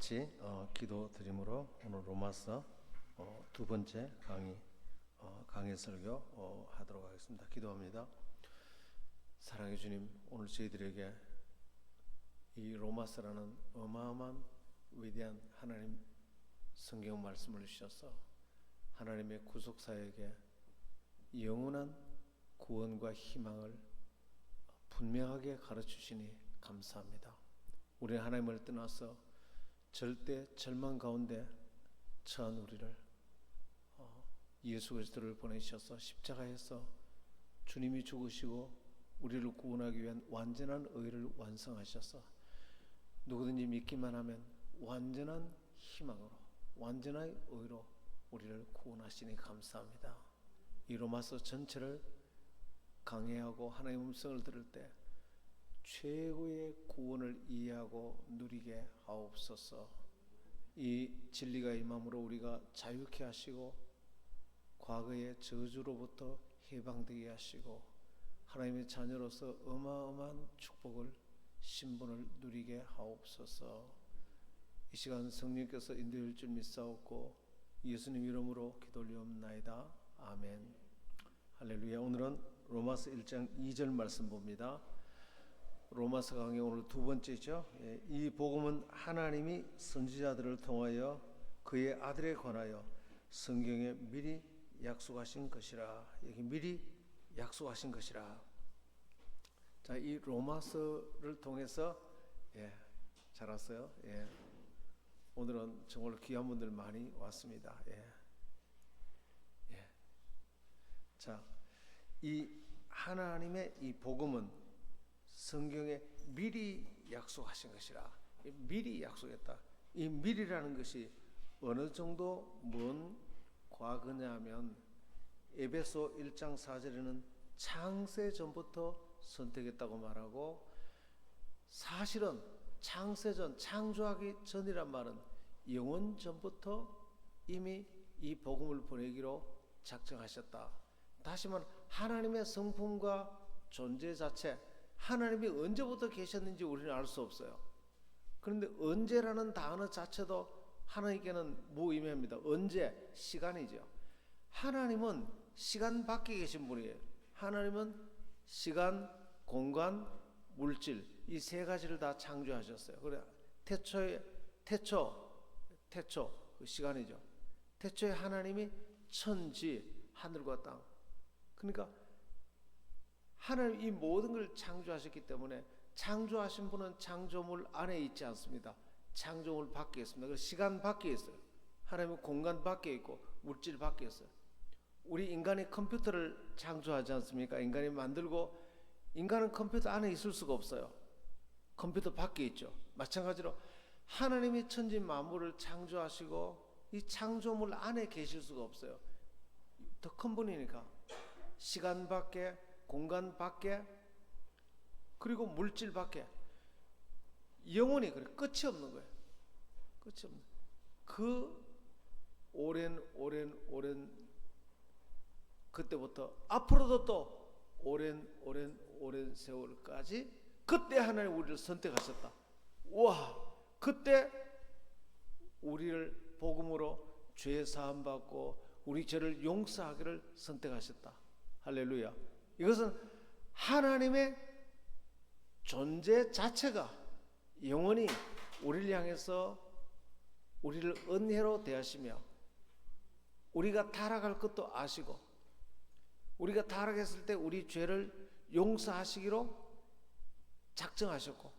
같이 기도드림으로 오늘 로마서 두 번째 강의 설교 하도록 하겠습니다. 기도합니다. 사랑해 주님, 오늘 저희들에게 이 로마서라는 어마어마한 위대한 하나님 성경 말씀을 주셔서 하나님의 구속사에게 영원한 구원과 희망을 분명하게 가르치시니 감사합니다. 우리는 하나님을 떠나서 절대 절망 가운데 처한 우리를 예수 그리스도를 보내셔서 십자가에서 주님이 죽으시고 우리를 구원하기 위한 완전한 의를 완성하셔서 누구든지 믿기만 하면 완전한 희망으로 완전한 의로 우리를 구원하시니 감사합니다. 이 로마서 전체를 강해하고 하나님의 음성을 들을 때 최고의 구원을 이해하고 누리게 하옵소서. 이 진리가 임함으로 우리가 자유케 하시고 과거의 저주로부터 해방되게 하시고 하나님의 자녀로서 어마어마한 축복을 신분을 누리게 하옵소서. 이 시간 성령께서 인도할 줄 믿사옵고 예수님 이름으로 기도 올리옵나이다. 아멘. 할렐루야. 오늘은 로마서 1장 2절 말씀 봅니다. 로마서 강의 오늘 두 번째죠. 이 복음은 하나님이 선지자들을 통하여 그의 아들에 관하여 성경에 미리 약속하신 것이라. 여기 미리 약속하신 것이라. 자, 이 로마서를 통해서 잘 왔어요. 오늘은 정말 귀한 분들 많이 왔습니다. 자, 이 하나님의 이 복음은 성경에 미리 약속하신 것이라. 미리 약속했다. 이 미리라는 것이 어느 정도 먼 과거냐면 에베소 1장 4절에는 창세 전부터 선택했다고 말하고, 사실은 창세전, 창조하기 전이란 말은 영원 전부터 이미 이 복음을 보내기로 작정하셨다. 다시 말하면 하나님의 성품과 존재 자체, 하나님이 언제부터 계셨는지 우리는 알 수 없어요. 그런데 언제라는 단어 자체도 하나님께는 무의미합니다. 언제? 시간이죠. 하나님은 시간 밖에 계신 분이에요. 하나님은 시간, 공간, 물질 이 세 가지를 다 창조하셨어요. 그래 태초 그 시간이죠. 태초에 하나님이 천지 하늘과 땅. 그러니까 하나님 이 모든 걸 창조하셨기 때문에 창조하신 분은 창조물 안에 있지 않습니다. 창조물 밖에 있습니다. 그래서 시간 밖에 있어요. 하나님은 공간 밖에 있고 물질 밖에 있어요. 우리 인간이 컴퓨터를 창조하지 않습니까? 인간이 만들고 인간은 컴퓨터 안에 있을 수가 없어요. 컴퓨터 밖에 있죠. 마찬가지로 하나님이 천지 만물을 창조하시고 이 창조물 안에 계실 수가 없어요. 더 큰 분이니까 시간 밖에, 공간 밖에, 그리고 물질 밖에 영원히 그래 끝이 없는 거예요. 끝이 없는. 그 오랜 그때부터 앞으로도 또 오랜 세월까지 그때 하나님 우리를 선택하셨다. 와, 그때 우리를 복음으로 죄 사함 받고 우리 죄를 용서하기를 선택하셨다. 할렐루야. 이것은 하나님의 존재 자체가 영원히 우리를 향해서 우리를 은혜로 대하시며 우리가 타락할 것도 아시고 우리가 타락했을 때 우리 죄를 용서하시기로 작정하셨고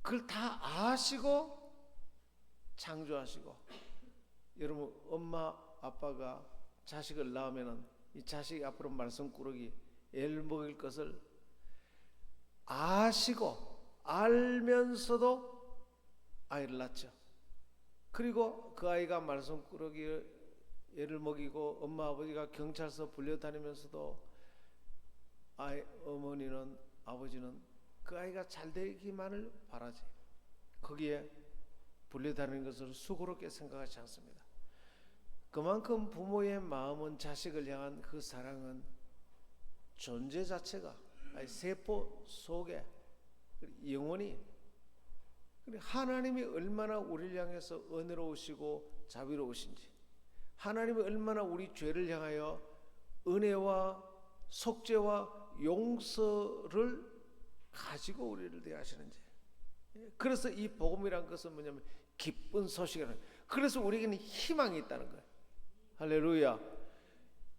그걸 다 아시고 창조하시고, 여러분 엄마 아빠가 자식을 낳으면은 이 자식이 앞으로 말썽꾸러기 애를 먹일 것을 아시고 알면서도 아이를 낳죠. 그리고 그 아이가 말썽꾸러기 애를 먹이고 엄마 아버지가 경찰서 불려다니면서도 어머니는 아버지는 그 아이가 잘 되기만을 바라지 거기에 불려다니는 것을 수고롭게 생각하지 않습니다. 그만큼 부모의 마음은 자식을 향한 그 사랑은 존재 자체가 세포 속에 영원히 하나님이 얼마나 우리를 향해서 은혜로우시고 자비로우신지, 하나님이 얼마나 우리 죄를 향하여 은혜와 속죄와 용서를 가지고 우리를 대하시는지. 그래서 이 복음이란 것은 뭐냐면 기쁜 소식이라는 거예요. 그래서 우리에게는 희망이 있다는 거예요. 할렐루야.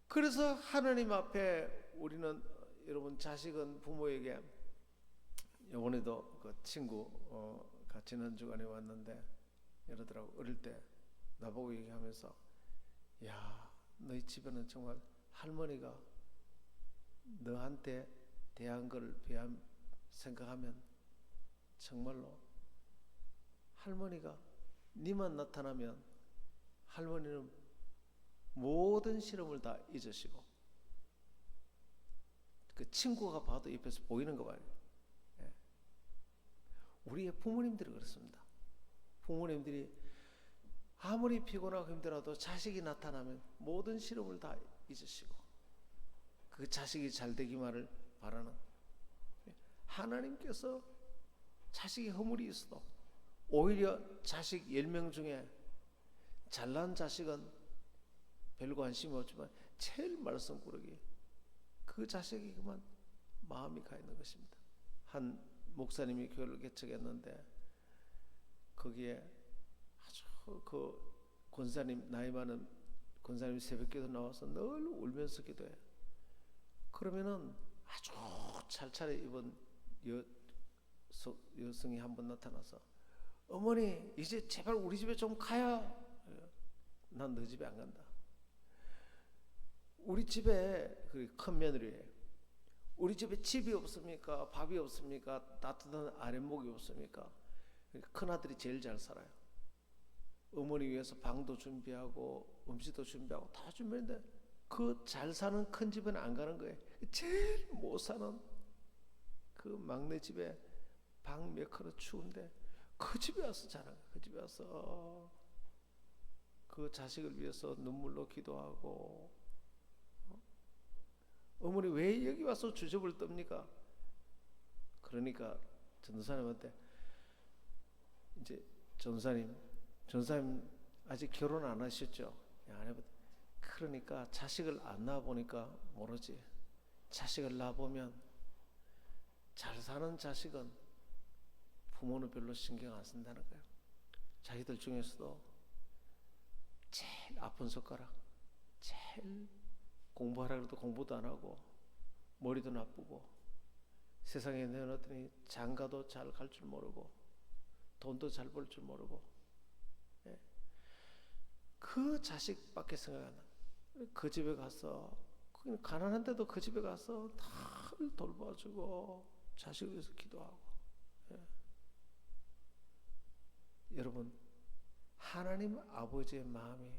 그래서 하나님 앞에 우리는, 여러분, 자식은 부모에게, 이번에도 그 친구 지난 주간에 왔는데 이러더라고. 어릴 때 나보고 얘기하면서, 야, 너희 집에는 정말 할머니가 너한테 대한 걸 생각하면 정말로 할머니가 니만 나타나면 할머니는 모든 시름을 다 잊으시고, 그 친구가 봐도 옆에서 보이는 거 봐요. 예. 우리의 부모님들이 그렇습니다. 부모님들이 아무리 피곤하고 힘들어도 자식이 나타나면 모든 시름을 다 잊으시고 그 자식이 잘 되기만을 바라는, 하나님께서 자식이 허물이 있어도 오히려 자식 10명 중에 잘난 자식은 별 관심이 없지만 제일 말썽꾸러기, 그 자식이 그만 마음이 가 있는 것입니다. 한 목사님이 교회를 개척했는데 거기에 아주 그 권사님, 나이 많은 권사님 새벽기도 나와서 늘 울면서 기도해. 그러면은 아주 찰차례 입은 여성이 한 번 나타나서, 어머니 이제 제발 우리 집에 좀 가요. 난 너 집에 안 간다. 우리 집에, 그 큰 며느리예요. 우리 집에 집이 없습니까? 밥이 없습니까? 따뜻한 아랫목이 없습니까? 큰아들이 제일 잘 살아요. 어머니 위해서 방도 준비하고 음식도 준비하고 다 준비했는데 그 잘 사는 큰 집은 안 가는 거예요. 제일 못 사는 그 막내 집에 방 몇 칸은 추운데 그 집에 와서 자는 거예요. 그 집에 와서 그 자식을 위해서 눈물로 기도하고, 어머니 왜 여기 와서 주접을 떱니까? 그러니까 전도사님한테, 이제 전도사님 아직 결혼 안 하셨죠? 안 해봤. 그러니까 자식을 안 낳아 보니까 모르지. 자식을 낳아 보면 잘 사는 자식은 부모는 별로 신경 안 쓴다는 거예요. 자기들 중에서도 제일 아픈 손가락, 제일 공부하라 그래도 공부도 안 하고 머리도 나쁘고 세상에 내어놨더니 장가도 잘 갈 줄 모르고 돈도 잘 벌 줄 모르고, 예. 그 자식밖에 생각 안 나. 그 집에 가서, 가난한데도 그 집에 가서 다 돌봐주고 자식을 위해서 기도하고, 예. 여러분, 하나님 아버지의 마음이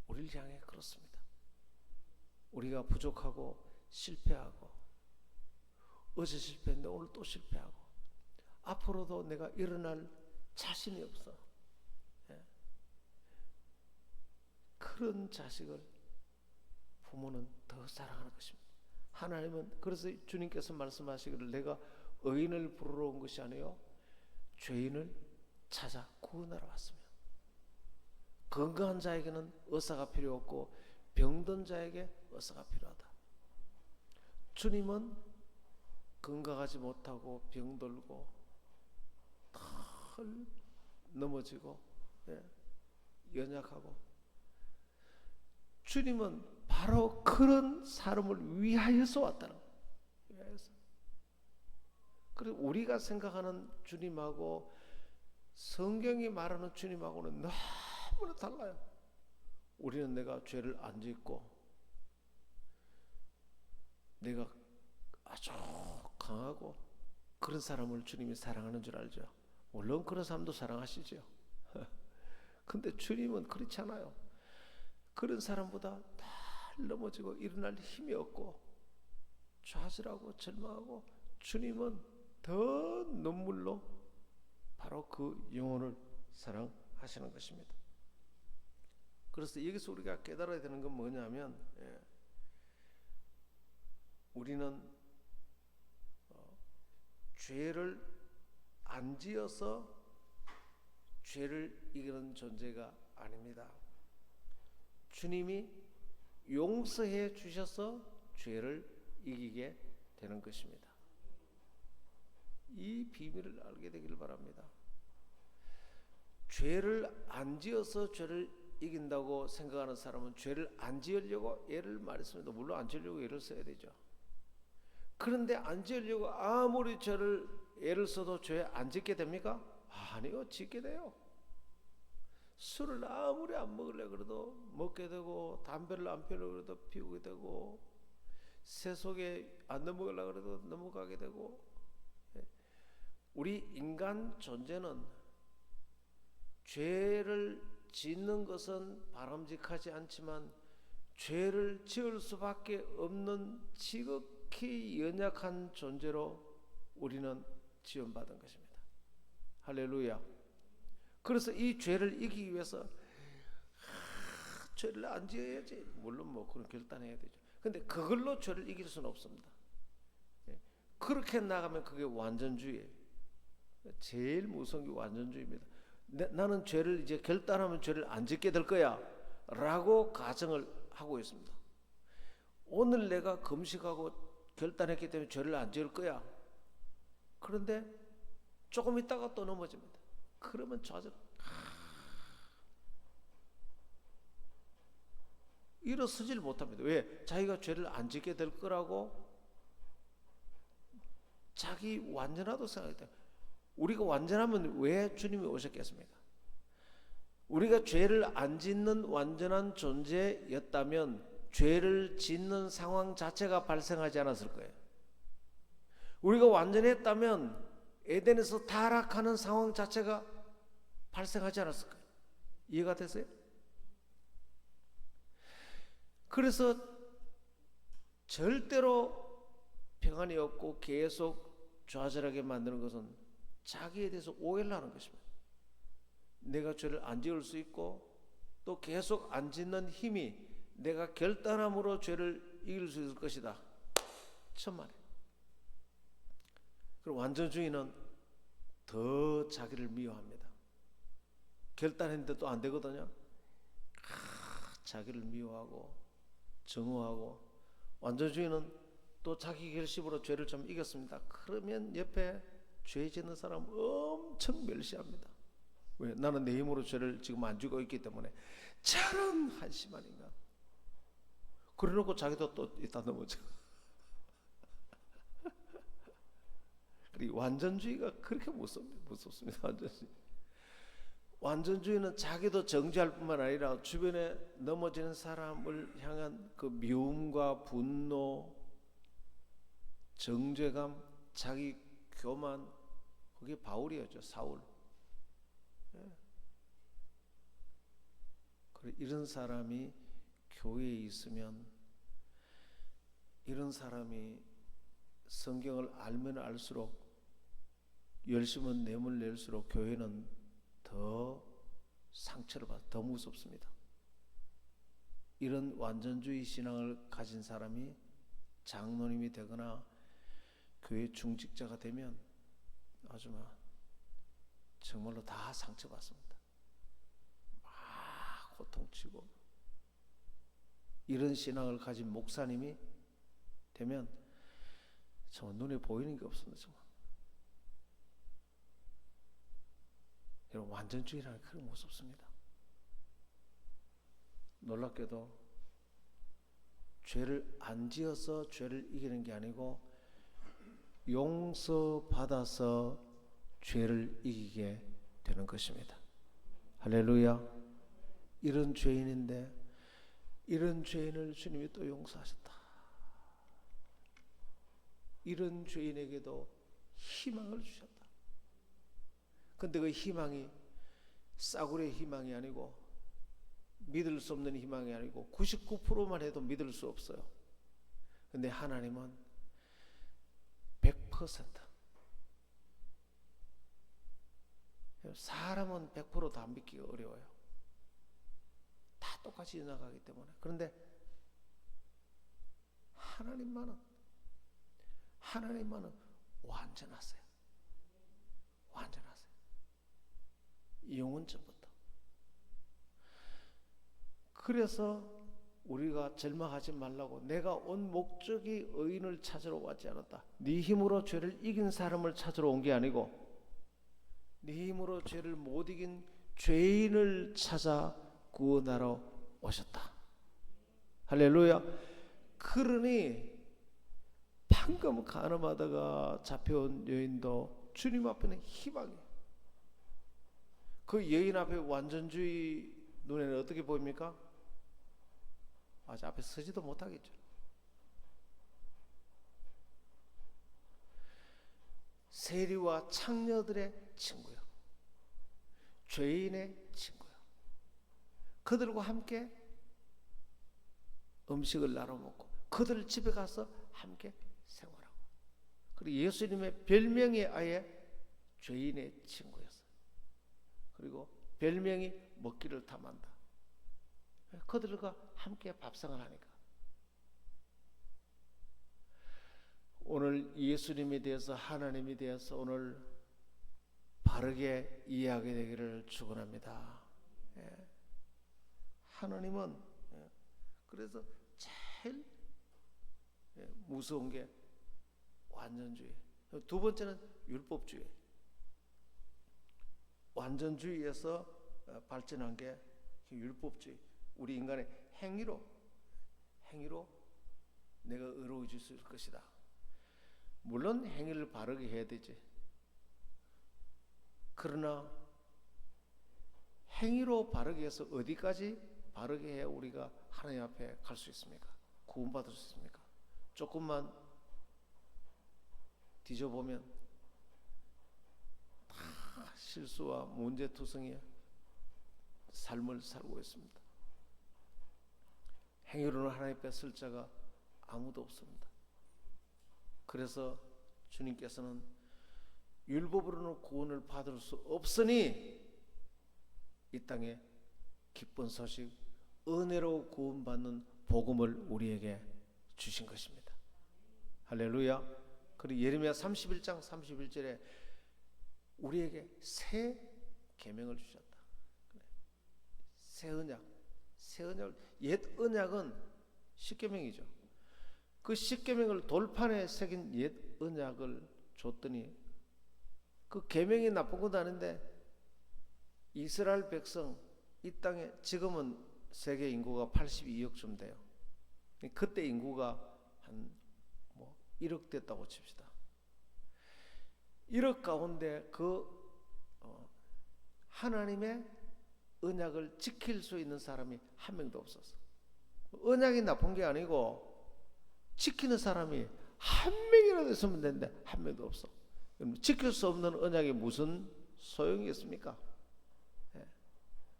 우리를 향해 그렇습니다. 우리가 부족하고 실패하고, 어제 실패했는데 오늘 또 실패하고, 앞으로도 내가 일어날 자신이 없어. 예. 그런 자식을 부모는 더 사랑하는 것입니다. 하나님은 그래서 주님께서 말씀하시기를, 내가 의인을 부르러 온 것이 아니요 죄인을 찾아 구원하러 왔으며, 건강한 자에게는 의사가 필요 없고 병든 자에게 의사가 필요하다. 주님은 건강하지 못하고 병들고 늘 넘어지고, 예, 연약하고, 주님은 바로 그런 사람을 위하여서 왔다는 거예요. 위하여서. 그래서 우리가 생각하는 주님하고 성경이 말하는 주님하고는 너무나 달라요. 우리는 내가 죄를 안 짓고 내가 아주 강하고 그런 사람을 주님이 사랑하는 줄 알죠. 물론 그런 사람도 사랑하시죠. 근데 주님은 그렇지 않아요. 그런 사람보다 다 넘어지고 일어날 힘이 없고 좌절하고 절망하고, 주님은 더 눈물로 바로 그 영혼을 사랑하시는 것입니다. 그래서 여기서 우리가 깨달아야 되는 건 뭐냐면, 예, 우리는 죄를 안 지어서 죄를 이기는 존재가 아닙니다. 주님이 용서해 주셔서 죄를 이기게 되는 것입니다. 이 비밀을 알게 되길 바랍니다. 죄를 안 지어서 죄를 이긴다고 생각하는 사람은 죄를 안 지으려고 애를 많이 씁니다. 물론 안 지으려고 애를 써야 되죠. 그런데 안 지으려고 아무리 죄를 애를 써도 죄 안 짓게 됩니까? 아니요, 짓게 돼요. 술을 아무리 안 먹으려고 그래도 먹게 되고, 담배를 안 피우려고 그래도 피우게 되고, 세속에 안 넘어가려고 그래도 넘어가게 되고. 우리 인간 존재는 죄를 짓는 것은 바람직하지 않지만 죄를 지을 수밖에 없는 지극히 연약한 존재로 우리는 지원받은 것입니다. 할렐루야. 그래서 이 죄를 이기기 위해서 죄를 안 지어야지. 물론 뭐 그런 결단해야 되죠. 근데 그걸로 죄를 이길 수는 없습니다. 그렇게 나가면 그게 완전주의예요. 제일 무서운 게 완전주의입니다. 나는 죄를 이제 결단하면 죄를 안 짓게 될 거야 라고 가정을 하고 있습니다. 오늘 내가 금식하고 결단했기 때문에 죄를 안 지을 거야. 그런데 조금 있다가 또 넘어집니다. 그러면 좌절. 일어서질 못합니다. 왜? 자기가 죄를 안 짓게 될 거라고 자기 완전하다고 생각했다. 우리가 완전하면 왜 주님이 오셨겠습니까? 우리가 죄를 안 짓는 완전한 존재였다면 죄를 짓는 상황 자체가 발생하지 않았을 거예요. 우리가 완전했다면 에덴에서 타락하는 상황 자체가 발생하지 않았을 거예요. 이해가 되세요? 그래서 절대로 평안이 없고 계속 좌절하게 만드는 것은 자기에 대해서 오해를 하는 것입니다. 내가 죄를 안 지을 수 있고 또 계속 안 짓는 힘이 내가 결단함으로 죄를 이길 수 있을 것이다. 천만에. 그리고 완전주의는 더 자기를 미워합니다. 결단했는데 또 안 되거든요. 자기를 미워하고 증오하고. 완전주의는 또 자기 결심으로 죄를 좀 이겼습니다. 그러면 옆에 죄 짓는 사람 엄청 멸시합니다. 왜? 나는 내 힘으로 죄를 지금 안 지고 있기 때문에. 저런 한심한 인간. 그래놓고 자기도 또 이따 넘어져. 완전주의가 그렇게 무섭습니다. 완전주의는 자기도 정죄할 뿐만 아니라 주변에 넘어지는 사람을 향한 그 미움과 분노, 정죄감, 자기 교만, 그게 바울이었죠. 사울. 이런 사람이 교회에 있으면, 이런 사람이 성경을 알면 알수록, 열심은 내물 낼수록 교회는 더 상처를 받아 더 무섭습니다. 이런 완전주의 신앙을 가진 사람이 장로님이 되거나 교회 중직자가 되면 아주마 정말로 다 상처받습니다. 막 고통치고. 이런 신앙을 가진 목사님이 되면 정말 눈에 보이는 게 없습니다. 정말. 여러분, 완전주의라는 그런 무섭습니다. 놀랍게도 죄를 안 지어서 죄를 이기는 게 아니고 용서받아서 죄를 이기게 되는 것입니다. 할렐루야. 이런 죄인인데 이런 죄인을 주님이 또 용서하셨다. 이런 죄인에게도 희망을 주셨다. 근데 그 희망이 싸구려의 희망이 아니고 믿을 수 없는 희망이 아니고 99%만 해도 믿을 수 없어요. 근데 하나님은 100%. 사람은 100% 다 믿기가 어려워요. 다 똑같이 지나가기 때문에. 그런데 하나님만은 완전하세요. 완전하세요. 영원 전부터. 그래서 우리가 절망하지 말라고, 내가 온 목적이 의인을 찾으러 왔지 않았다. 네 힘으로 죄를 이긴 사람을 찾으러 온 게 아니고 네 힘으로 죄를 못 이긴 죄인을 찾아 구원하러 오셨다. 할렐루야. 그러니 방금 간음하다가 잡혀온 여인도 주님 앞에는 희망이에요. 그 여인 앞에 완전주의 눈에는 어떻게 보입니까? 아주 앞에 서지도 못하겠죠. 세리와 창녀들의 친구요, 죄인의 친구요. 그들과 함께 음식을 나눠 먹고 그들 집에 가서 함께 생활하고. 그리고 예수님의 별명이 아예 죄인의 친구였어요. 그리고 별명이 먹기를 탐한다. 그들과 함께 밥상을 하니까. 오늘 예수님에 대해서, 하나님에 대해서 오늘 바르게 이해하게 되기를 축원합니다. 하나님은 그래서 제일 무서운 게 완전주의. 두 번째는 율법주의. 완전주의에서 발전한 게 율법주의. 우리 인간의 행위로 내가 의로워질 수 있을 것이다. 물론 행위를 바르게 해야 되지. 그러나 행위로 바르게 해서 어디까지 바르게 해야 우리가 하나님 앞에 갈 수 있습니까? 구원받을 수 있습니까? 조금만 뒤져보면 다 실수와 문제투성이의 삶을 살고 있습니다. 행위로는 하나님 앞에 설 자가 아무도 없습니다. 그래서 주님께서는 율법으로는 구원을 받을 수 없으니 이 땅에 기쁜 소식, 은혜로 구원받는 복음을 우리에게 주신 것입니다. 할렐루야. 그리고 예레미야 31장 31절에 우리에게 새 계명을 주셨다. 새 언약. 옛 언약은 십계명이죠. 그 십계명을 돌판에 새긴 옛 언약을 줬더니 그 계명이 나쁜 것도 아닌데 이스라엘 백성, 이 땅에 지금은 세계 인구가 82억쯤 돼요. 그때 인구가 한 1억 됐다고 칩시다. 1억 가운데 하나님의 언약을 지킬 수 있는 사람이 한 명도 없었어. 언약이 나쁜 게 아니고 지키는 사람이 한 명이라도 있으면 되는데 한 명도 없어. 지킬 수 없는 언약이 무슨 소용이 있습니까?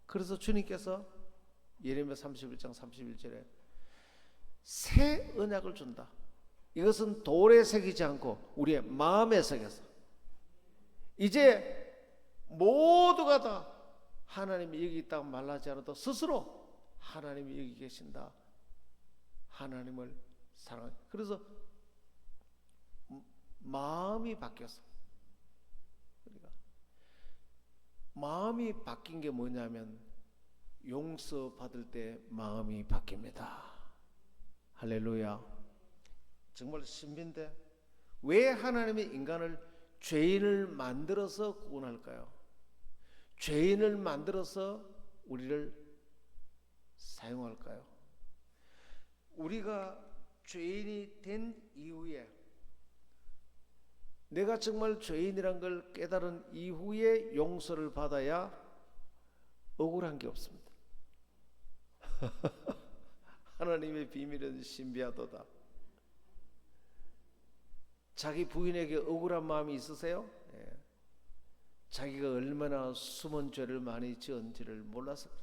그래서 주님께서 예레미야 31장 31절에 새 언약을 준다. 이것은 돌에 새기지 않고 우리의 마음에 새겼어. 이제 모두가 다 하나님이 여기 있다고 말하지 않아도 스스로 하나님이 여기 계신다. 하나님을 사랑해. 그래서 마음이 바뀌었어. 그러니까 마음이 바뀐 게 뭐냐면 용서 받을 때 마음이 바뀝니다. 할렐루야. 정말 신비인데 왜 하나님이 인간을 죄인을 만들어서 구원할까요? 죄인을 만들어서 우리를 사용할까요? 우리가 죄인이 된 이후에, 내가 정말 죄인이란 걸 깨달은 이후에 용서를 받아야 억울한 게 없습니다. 하나님의 비밀은 신비하도다. 자기 부인에게 억울한 마음이 있으세요? 자기가 얼마나 숨은 죄를 많이 지은지를 몰라서 그래요.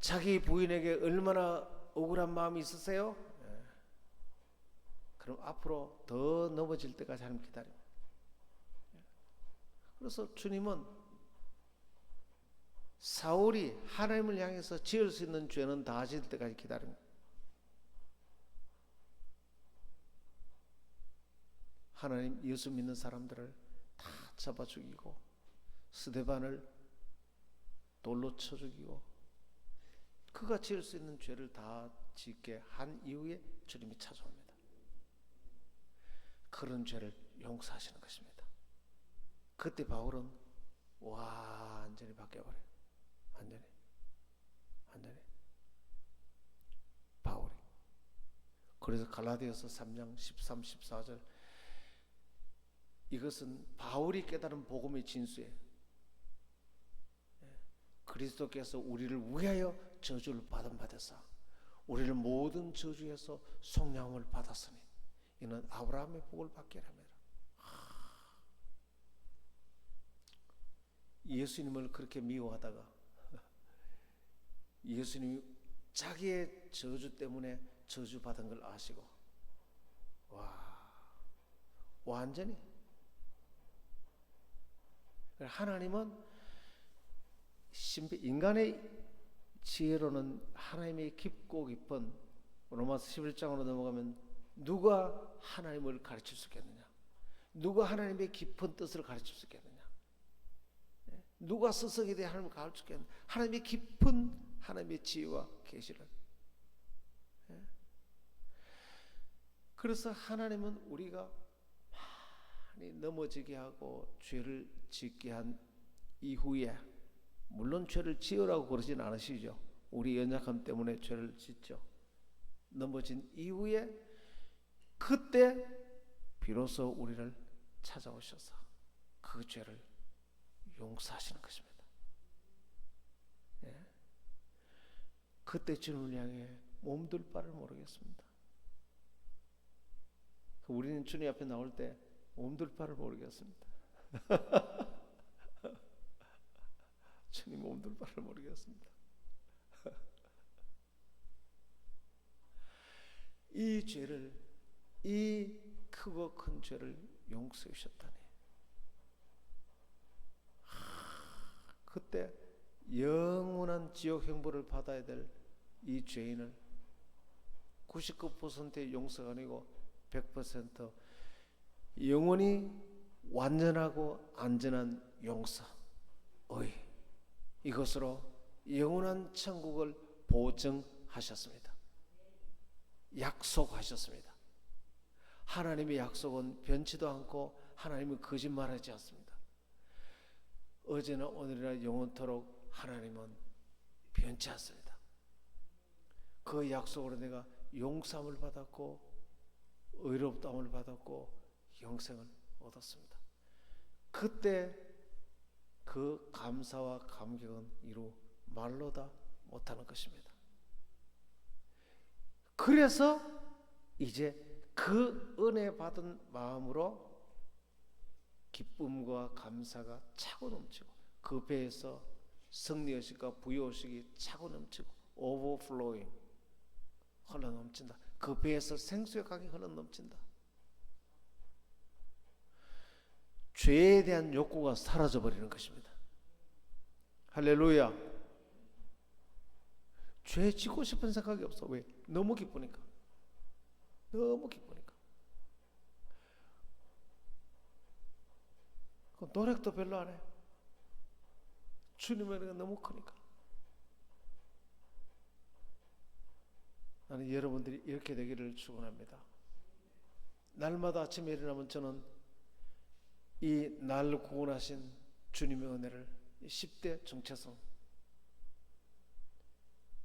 자기 부인에게 얼마나 억울한 마음이 있으세요? 그럼 앞으로 더 넘어질 때까지 하나님 기다립니다. 그래서 주님은 사울이 하나님을 향해서 지을 수 있는 죄는 다 지을 때까지 기다립니다. 하나님 예수 믿는 사람들을 다 잡아 죽이고 스데반을 돌로 쳐 죽이고 그가 지을 수 있는 죄를 다 짓게 한 이후에 주님이 찾아옵니다. 그런 죄를 용서하시는 것입니다. 그때 바울은 완전히 바뀌어버려요. 완전히 바울이. 그래서 갈라디아서 3장 13, 14절 이것은 바울이 깨달은 복음의 진수예요. 그리스도께서 우리를 위하여 저주를 받은 바되사 우리를 모든 저주에서 속량함을 받았으니 이는 아브라함의 복을 받게 합니다. 예수님을 그렇게 미워하다가 예수님이 자기의 저주 때문에 저주받은 걸 아시고 완전히 하나님은 인간의 지혜로는 하나님의 깊고 깊은 로마서 11장으로 넘어가면 누가 하나님을 가르칠 수 있겠느냐? 누가 하나님의 깊은 뜻을 가르칠 수 있겠느냐? 누가 스스로에 대해 하나님을 가르칠 수 있겠느냐? 하나님의 깊은 하나님의 지혜와 계시를. 그래서 하나님은 우리가 많이 넘어지게 하고 죄를 짓게 한 이후에 물론 죄를 지으라고 그러진 않으시죠. 우리 연약함 때문에 죄를 짓죠. 넘어진 이후에 그때 비로소 우리를 찾아오셔서 그 죄를 용서하시는 것입니다. 그때 주님을 향해 몸둘 바를 모르겠습니다. 우리는 주님 앞에 나올 때 몸둘 바를 모르겠습니다. 주님 몸둘 바를 모르겠습니다. 이 죄를, 이 크고 큰 죄를 용서해 주셨다니 그때 영원한 지옥 형벌을 받아야 될 이 죄인을 99%의 용서가 아니고 100% 영원히 완전하고 안전한 용서, 의 이것으로 영원한 천국을 보증하셨습니다. 약속하셨습니다. 하나님의 약속은 변치도 않고 하나님은 거짓말하지 않습니다. 어제나 오늘이나 영원토록 하나님은 변치 않습니다. 그 약속으로 내가 용서함을 받았고 의롭다함을 받았고 영생을 얻었습니다. 그때 그 감사와 감격은 이루 말로 다 못하는 것입니다. 그래서 이제 그 은혜 받은 마음으로 기쁨과 감사가 차고 넘치고 그 배에서 승리의식과 부유의식이 차고 넘치고 overflowing 흘러 넘친다. 그 배에서 생수의 강이 흘러 넘친다. 죄에 대한 욕구가 사라져 버리는 것입니다. 할렐루야. 죄 짓고 싶은 생각이 없어. 왜? 너무 기쁘니까. 너무 기쁘니까. 노력도 별로 안 해. 주님의 은혜가 너무 크니까. 나는 여러분들이 이렇게 되기를 축원합니다. 날마다 아침에 일어나면 저는 이 날을 구원하신 주님의 은혜를 10대 정체성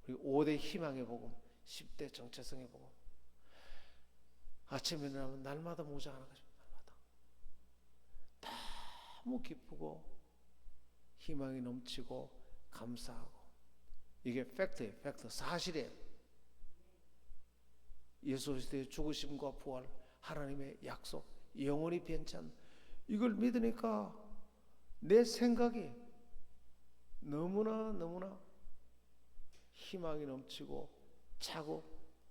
그리고 5대 희망의 복음 10대 정체성의 복음 아침에 일어나면 날마다 묵상하는 것입니다. 날마다 너무 기쁘고 희망이 넘치고 감사하고 이게 팩트예요. 팩트 사실이에요. 예수 그리스도의 죽으심과 부활 하나님의 약속 영원히 변치 않는 이걸 믿으니까 내 생각이 너무나 희망이 넘치고 차고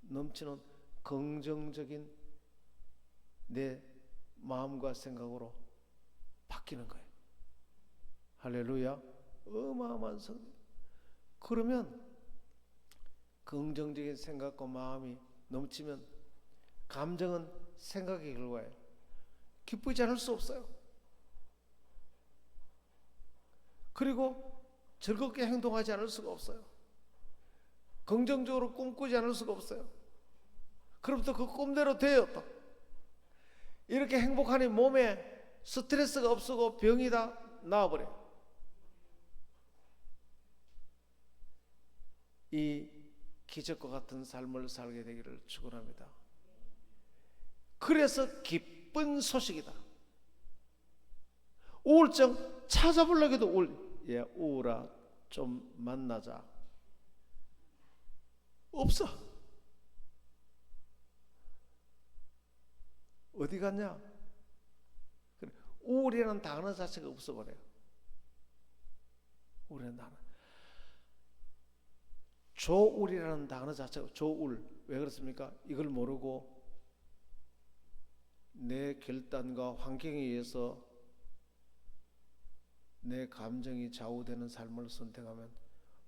넘치는 긍정적인 내 마음과 생각으로 바뀌는 거예요. 할렐루야. 어마어마한 성령. 그러면 긍정적인 생각과 마음이 넘치면 감정은 생각의 결과예요. 기쁘지 않을 수 없어요. 그리고 즐겁게 행동하지 않을 수가 없어요. 긍정적으로 꿈꾸지 않을 수가 없어요. 그럼 또 그 꿈대로 돼요. 또 이렇게 행복하니 몸에 스트레스가 없어고 병이 다 나와버려요. 이 기적과 같은 삶을 살게 되기를 축원합니다. 그래서 기쁜 소식이다. 우울증 찾아보려고 해도 우울아 좀 만나자. 없어. 어디 갔냐? 우울이라는 단어 자체가 없어버려요. 우울이라는 단어. 조울이라는 단어 자체가 조울. 왜 그렇습니까? 이걸 모르고 내 결단과 환경에 의해서 내 감정이 좌우되는 삶을 선택하면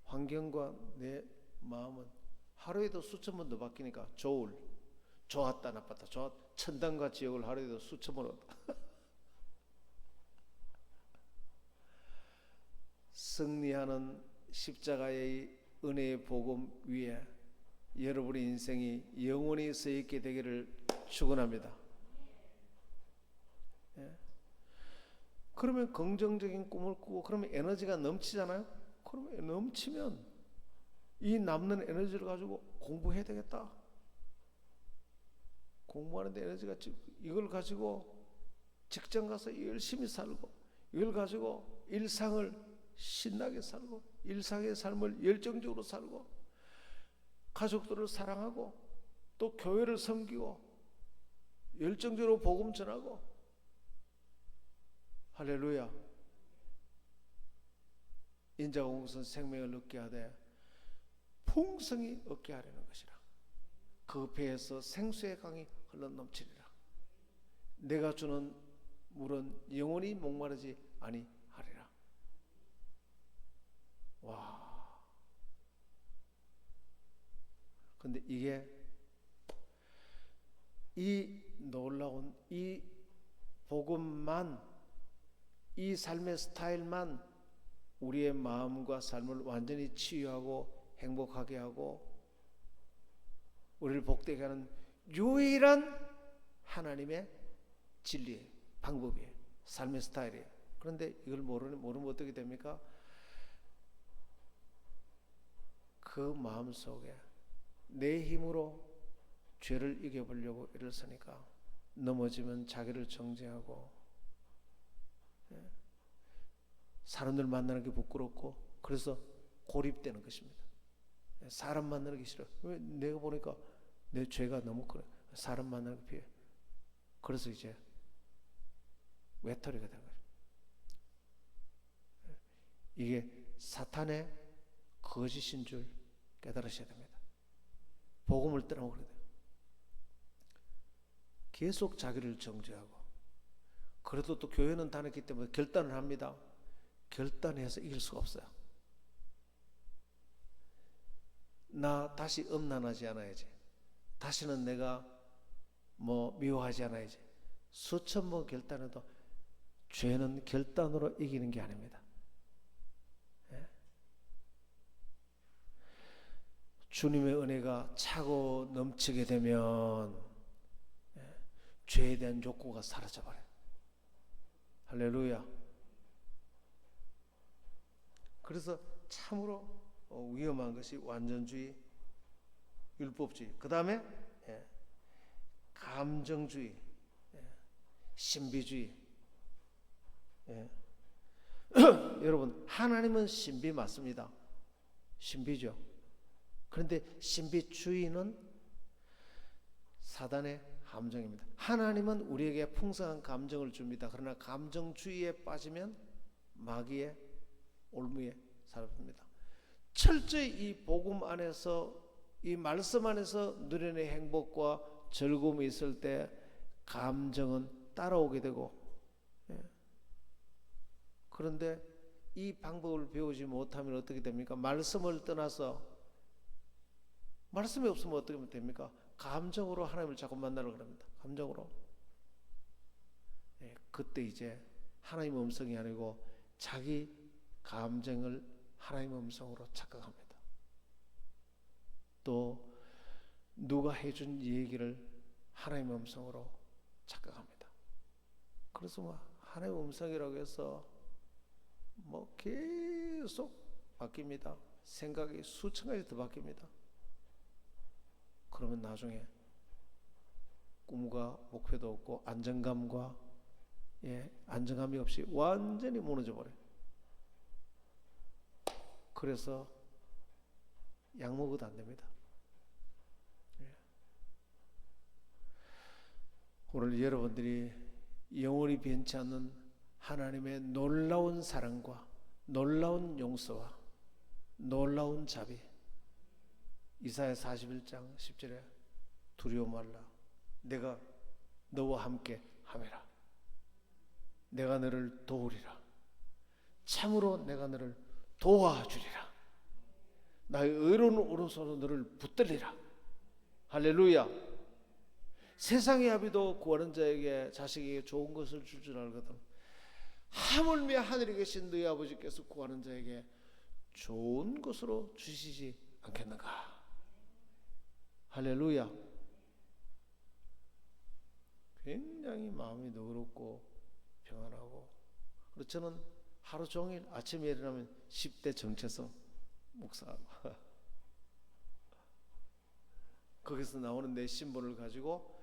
환경과 내 마음은 하루에도 수천 번 더 바뀌니까 조울. 좋았다 나빴다. 천당과 지옥을 하루에도 수천 번 얻다. 승리하는 십자가의 은혜의 복음 위에 여러분의 인생이 영원히 서 있게 되기를 축원합니다. 예. 그러면 긍정적인 꿈을 꾸고 그러면 에너지가 넘치잖아요. 그러면 넘치면 이 남는 에너지를 가지고 공부해야 되겠다. 공부하는데 에너지가 이걸 가지고 직장 가서 열심히 살고 이걸 가지고 일상을 신나게 살고 일상의 삶을 열정적으로 살고 가족들을 사랑하고 또 교회를 섬기고 열정적으로 복음 전하고 할렐루야. 인자가 온 것은 생명을 얻게 하되 풍성히 얻게 하려는 것이라. 그 배에서 생수의 강이 흘러넘치리라. 내가 주는 물은 영원히 목마르지 아니하리라. 와. 근데 이게 이 놀라운 이 복음만 이 삶의 스타일만 우리의 마음과 삶을 완전히 치유하고 행복하게 하고 우리를 복되게 하는 유일한 하나님의 진리예요. 방법이에요. 삶의 스타일이에요. 그런데 이걸 모르면 어떻게 됩니까? 그 마음 속에 내 힘으로 죄를 이겨보려고 일어서니까 넘어지면 자기를 정죄하고 사람들 만나는 게 부끄럽고 그래서 고립되는 것입니다. 사람 만나는 게 싫어. 왜? 내가 보니까 내 죄가 너무 커요. 사람 만나는 게 피해. 그래서 이제 외톨이가 된 거죠. 이게 사탄의 거짓인 줄 깨달으셔야 됩니다. 복음을 떠나고 그래야 돼요. 계속 자기를 정죄하고 그래도 또 교회는 다녔기 때문에 결단을 합니다. 결단해서 이길 수가 없어요. 나 다시 음란하지 않아야지. 다시는 내가 미워하지 않아야지. 수천 번 결단해도 죄는 결단으로 이기는 게 아닙니다. 예? 주님의 은혜가 차고 넘치게 되면 죄에 대한 욕구가 사라져버려요. 할렐루야. 그래서 참으로 위험한 것이 완전주의, 율법주의, 그 다음에 감정주의, 신비주의. 여러분, 하나님은 신비 맞습니다. 신비죠. 그런데 신비주의는 사단의 함정입니다. 하나님은 우리에게 풍성한 감정을 줍니다. 그러나 감정주의에 빠지면 마귀의 올무에 사로잡힙니다. 철저히 이 복음 안에서 이 말씀 안에서 누리는 행복과 즐거움이 있을 때 감정은 따라오게 되고 그런데 이 방법을 배우지 못하면 어떻게 됩니까? 말씀을 떠나서 말씀이 없으면 어떻게 됩니까? 감정으로 하나님을 자꾸 만나려고 합니다. 감정으로. 그때 이제 하나님의 음성이 아니고 자기 감정을 하나님의 음성으로 착각합니다. 또 누가 해준 얘기를 하나님의 음성으로 착각합니다. 그래서 뭐 하나님의 음성이라고 해서 뭐 계속 바뀝니다. 생각이 수천 가지 더 바뀝니다. 그러면 나중에 꿈과 목표도 없고 안정감과 안정감이 없이 완전히 무너져 버려요. 그래서 약 먹어도 안 됩니다. 오늘 여러분들이 영원히 변치 않는 하나님의 놀라운 사랑과 놀라운 용서와 놀라운 자비, 이사야 41장 10절에 두려워 말라, 내가 너와 함께 함이라, 내가 너를 도우리라, 참으로 내가 너를 도와주리라, 나의 의로운 오른손으로 너를 붙들리라. 할렐루야. 세상의 아비도 구하는 자에게 자식에게 좋은 것을 줄 줄 알거든 하물며 하늘에 계신 너희 아버지께서 구하는 자에게 좋은 것으로 주시지 않겠는가. 할렐루야. 굉장히 마음이 너그럽고 평안하고, 그리고 저는 하루 종일 아침에 일어나면 10대 정체성 목사하고 거기서 나오는 내 심볼을 가지고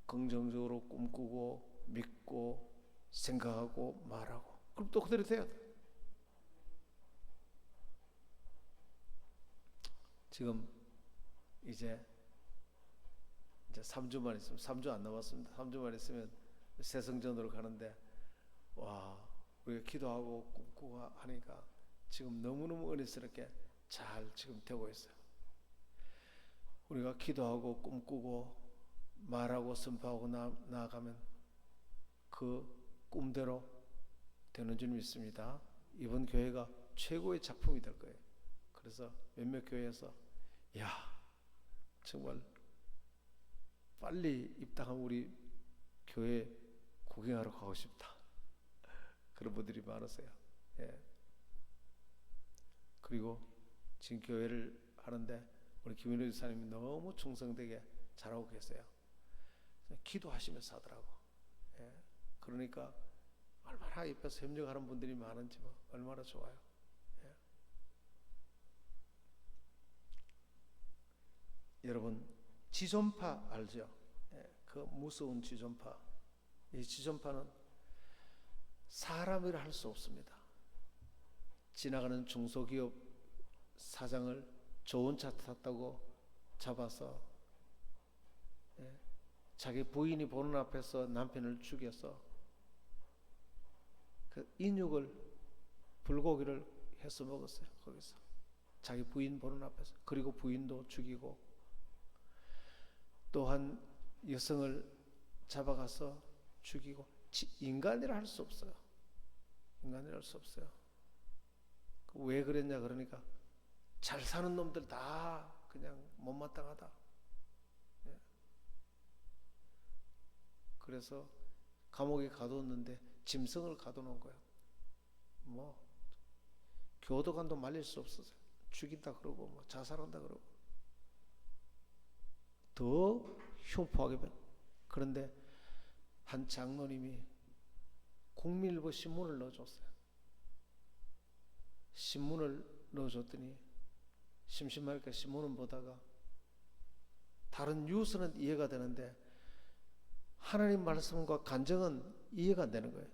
긍정적으로 꿈꾸고 믿고 생각하고 말하고, 그럼 또 그대로 돼야 돼. 지금 이제 3주만 있으면, 3주 안 남았습니다. 3주만 있으면 새성전으로 가는데, 와, 우리가 기도하고 꿈꾸고 하니까 지금 너무너무 은혜스럽게 잘 지금 되고 있어요. 우리가 기도하고 꿈꾸고 말하고 선포하고 나아가면 그 꿈대로 되는 줄 믿습니다. 이번 교회가 최고의 작품이 될 거예요. 그래서 몇몇 교회에서 야, 정말 빨리 입당한 우리 교회 구경하러 가고 싶다, 그런 분들이 많으세요. 그리고 지금 교회를 하는데 우리 김윤호 지사님이 너무 충성되게 잘하고 계세요. 기도하시면서 하더라고. 그러니까 얼마나 옆에서 협력하는 분들이 많은지 뭐 얼마나 좋아요. 여러분, 지존파 알죠? 그 무서운 지존파. 이 지존파는 사람이라 할 수 없습니다. 지나가는 중소기업 사장을 좋은 차 탔다고 잡아서 자기 부인이 보는 앞에서 남편을 죽여서 그 인육을, 불고기를 해서 먹었어요. 거기서 자기 부인 보는 앞에서. 그리고 부인도 죽이고, 또한 여성을 잡아가서 죽이고. 인간이라 할 수 없어요. 인간이라 할 수 없어요. 왜 그랬냐 그러니까 잘 사는 놈들 다 그냥 못마땅하다. 그래서 감옥에 가두었는데 짐승을 가둬놓은 거예요. 뭐 교도관도 말릴 수 없어서 죽인다 그러고 뭐 자살한다 그러고 더 흉포하게 변. 그런데 한 장로님이 국민일보 신문을 넣어줬어요. 신문을 넣어줬더니 심심하니까 신문을 보다가 다른 뉴스는 이해가 되는데 하나님 말씀과 간증은 이해가 안 되는 거예요.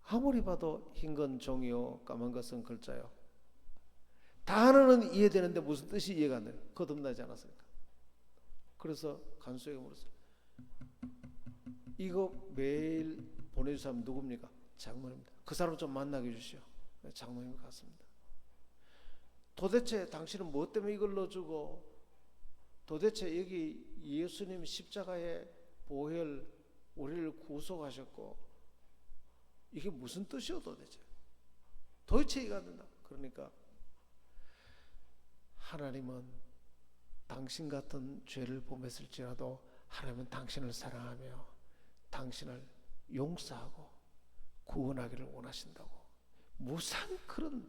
아무리 봐도 흰 건 종이요 까만 것은 글자요. 단어는 이해되는데 무슨 뜻이 이해가 안 돼요. 거듭나지 않았으니까. 그래서 간수에게 물었어요. 이거 매일 보내줄 사람 누굽니까? 장모입니다. 그 사람 좀 만나게 해주시오. 장모님이 갔습니다. 도대체 당신은 무엇 때문에 이걸 넣어주고, 도대체 여기 예수님 십자가의 보혈 우리를 구속하셨고 이게 무슨 뜻이오 도대체? 도대체 이해가 안 된다. 그러니까 하나님은 당신 같은 죄를 범했을지라도 하나님은 당신을 사랑하며 당신을 용서하고 구원하기를 원하신다고, 무슨 그런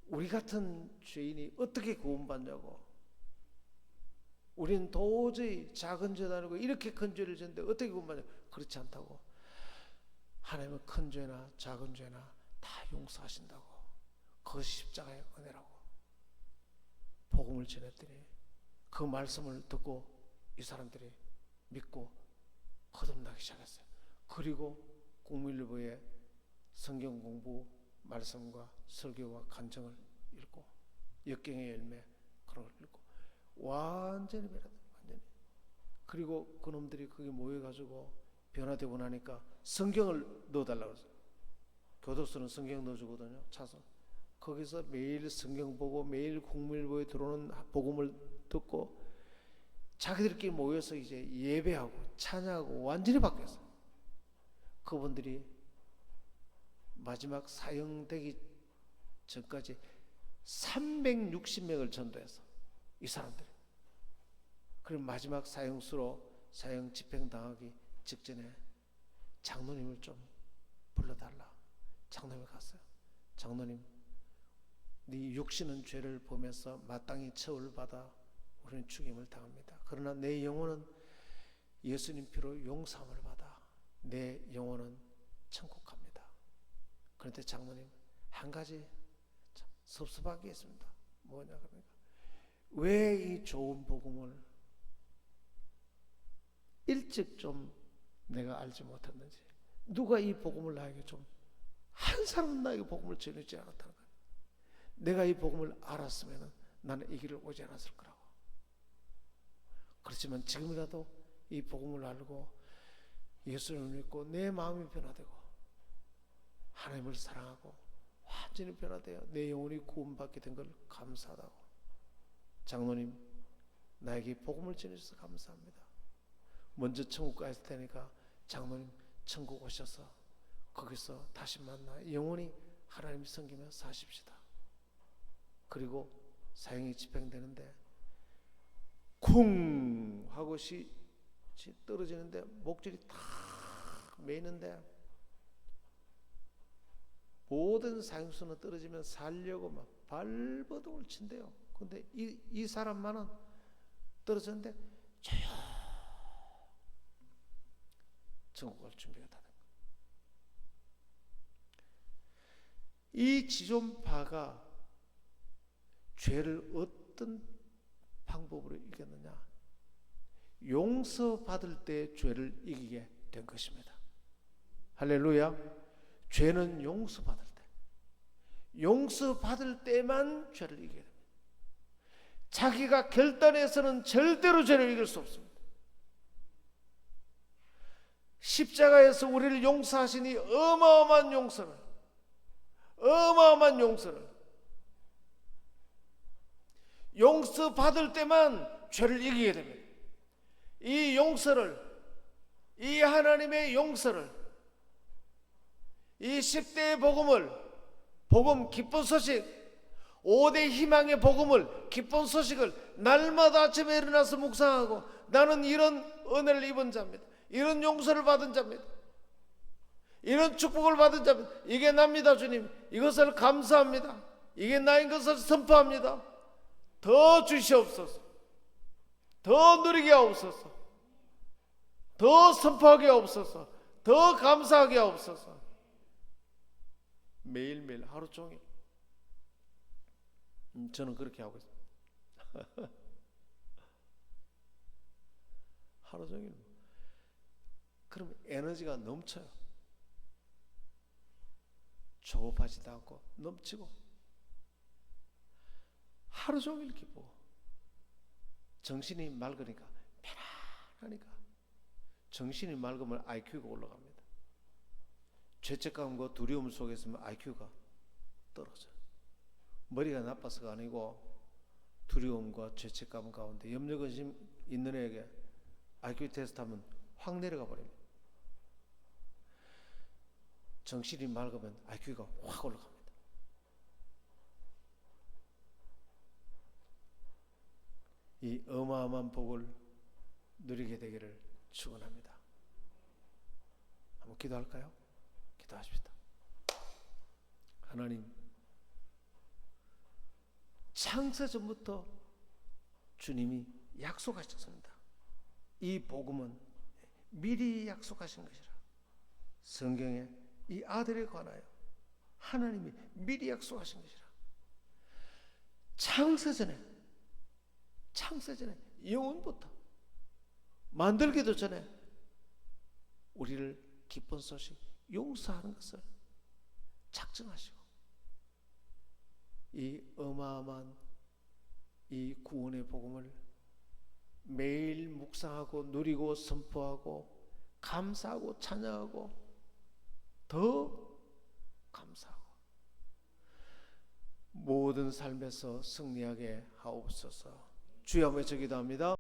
우리 같은 죄인이 어떻게 구원받냐고. 우리는 도저히 작은 죄도 아니고 이렇게 큰 죄를 졌는데 어떻게 구원받냐고. 그렇지 않다고. 하나님은 큰 죄나 작은 죄나 다 용서하신다고. 그것이 십자가의 은혜라고 복음을 전했더니 그 말씀을 듣고 이 사람들이 믿고 거듭나기 시작했어요. 그리고 국민일보에 성경 공부 말씀과 설교와 간증을 읽고 역경의 열매 그런 걸 읽고 완전히 변화돼요. 완전히. 그리고 그놈들이 거기 모여가지고 변화되고 나니까 성경을 넣어달라고 했어요. 교도소는 성경 넣어주거든요. 차서 거기서 매일 성경 보고 매일 국민일보에 들어오는 복음을 듣고 자기들끼리 모여서 이제 예배하고 찬양하고 완전히 바뀌었어요. 그분들이 마지막 사형되기 전까지 360명을 전도해서 이 사람들이. 그리고 마지막 사형수로 사형 집행당하기 직전에 장로님을 좀 불러달라. 장로님이 갔어요. 장로님, 네 육신은 죄를 보면서 마땅히 처벌을 받아 우리는 죽임을 당합니다. 그러나 내 영혼은 예수님 피로 용서함을 받아 내 영혼은 천국 갑니다. 그런데 장로님 한 가지 참 섭섭하게 했습니다. 뭐냐 그러니까 왜 이 좋은 복음을 일찍 좀 내가 알지 못했는지, 누가 이 복음을 나에게 좀 한 사람은 나에게 복음을 전해주지 않았다는 거예요. 내가 이 복음을 알았으면 나는 이 길을 오지 않았을 거라고. 그렇지만 지금이라도 이 복음을 알고 예수를 믿고 내 마음이 변화되고 하나님을 사랑하고 완전히 변화되어 내 영혼이 구원받게 된 걸 감사하다고. 장로님, 나에게 복음을 전해주셔서 감사합니다. 먼저 천국 가실 테니까 장로님 천국 오셔서 거기서 다시 만나 영원히 하나님 섬기며 사십시다. 그리고 사형이 집행되는데 쿵 하고 떨어지는데 목줄이 탁 매이는데 모든 사형수는 떨어지면 살려고 막 발버둥을 친대요. 근데 이 사람만은 떨어졌는데 조용 천국 갈 준비가 다 된 거예요. 이 지존파가 죄를 어떤 방법으로 이겼느냐? 용서받을 때 죄를 이기게 된 것입니다. 할렐루야. 죄는 용서받을 때, 용서받을 때만 죄를 이기게 됩니다. 자기가 결단해서는 절대로 죄를 이길 수 없습니다. 십자가에서 우리를 용서하시니 어마어마한 용서를 용서받을 때만 죄를 이기게 됩니다. 이 용서를, 이 하나님의 용서를, 이 10대의 복음을, 복음 기쁜 소식, 5대 희망의 복음을, 기쁜 소식을 날마다 아침에 일어나서 묵상하고 나는 이런 은혜를 입은 자입니다. 이런 용서를 받은 자입니다. 이런 축복을 받은 자입니다. 이게 납니다. 주님, 이것을 감사합니다. 이게 나인 것을 선포합니다. 더 주시옵소서. 더 누리게 하옵소서. 더 선포하게 하옵소서. 더 감사하게 하옵소서. 매일매일 하루 종일 저는 그렇게 하고 있습니다. 하루 종일. 그럼 에너지가 넘쳐요. 조급하지도 않고 넘치고 하루 종일 기쁘고 정신이 맑으니까 편안하니까. 정신이 맑으면 IQ가 올라갑니다. 죄책감과 두려움 속에 있으면 IQ가 떨어져요. 머리가 나빠서가 아니고 두려움과 죄책감 가운데 염려근심 있는 애에게 IQ 테스트하면 확 내려가 버립니다. 정신이 맑으면 IQ가 확 올라갑니다. 이 어마어마한 복을 누리게 되기를 축원합니다. 한번 기도할까요? 기도하십시다. 하나님 창세전부터 주님이 약속하셨습니다. 이 복음은 미리 약속하신 것이라. 성경에 이 아들에 관하여 하나님이 미리 약속하신 것이라. 창세전에 영원부터 만들기도 전에 우리를 기쁜 소식 용서하는 것을 작정하시고 이 어마어마한 이 구원의 복음을 매일 묵상하고 누리고 선포하고 감사하고 찬양하고 더 감사하고 모든 삶에서 승리하게 하옵소서. 주여 한번 외쳐 기도합니다.